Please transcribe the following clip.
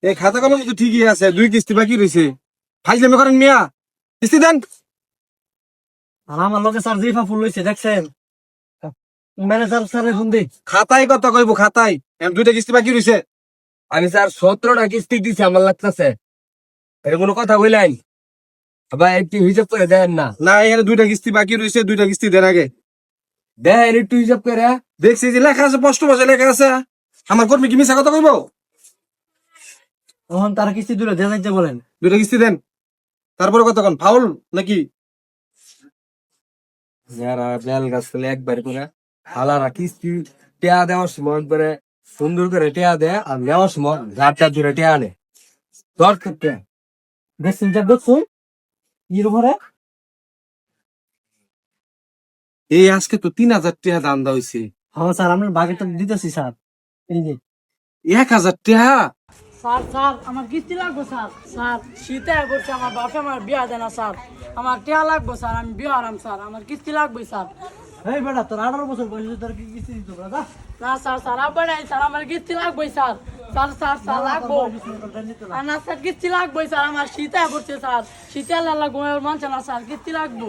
এই খাতা কলম তো ঠিকই আছে, 2 কিস্তি বাকি রয়েছে। ফাইজলামি করেন মিয়া, কিস্তি দেন। আর আমার লগে স্যার জিফা ফুল লইছে দেখছেন, ম্যানেজার স্যারের ফোন দি। খাতায় কত কইব খাতায়, 2টা কিস্তি বাকি রয়েছে। আমি স্যার 17টা কিস্তি দিছি, আমার লাগতেছে। এটা কোনো কথা বললেন? আবার একটু হিসাব করে দেন না। না এখানে 2টা কিস্তি বাকি রয়েছে, 2টা কিস্তি দেন আগে। দেন একটু হিসাব করে। দেখছি যে লেখা আছে, স্পষ্ট ভাষায় লেখা আছে। আমার কর্মী কি মিছা কথা কইব? তখন তারা কিস্তি দিলে দিয়ে যাইতে বলেন। 2টা কিস্তি দেন, তারপরে কতক্ষণ ফাউল নাকি? যারা বেল গাছ ফেলে একবার করে হালারা কিস্তি টেয়া দেওয়ার সময় একবারে সুন্দর করে টেয়া দেয়, আর নেওয়ার সময় ঘাটটা ধরে টেয়া আনে। দর করতে দেখছেন যা দেখছুন ইর উপরে এই আজকে তো 3000 টাকা দাম দেওয়া হয়েছে। হ্যাঁ স্যার আপনার বাকি তো দিতেছি স্যার। এই যে 1000 টাকা? স্যার স্যার আমার কিস্তি লাগবে স্যার। স্যার শীতে করছে, আমার বাপে আমার বিয়া দেয় না স্যার। আমার টিয়া লাগবে স্যার, আমি বিয়া হারাম স্যার, আমার কিস্তি লাগবে স্যার। এই বেটা তোর 18 বছর বয়স তোর কি কিস্তি দিতে পারে না? না স্যার, স্যার আব্বা নাই স্যার, আমার কিস্তি লাগবে স্যার। স্যার স্যার স্যার লাগবো। আর না স্যার কিস্তি লাগবে স্যার, আমার শীতে করছে স্যার, শীতে লাগবো মানছে না স্যার, কিস্তি লাগবো।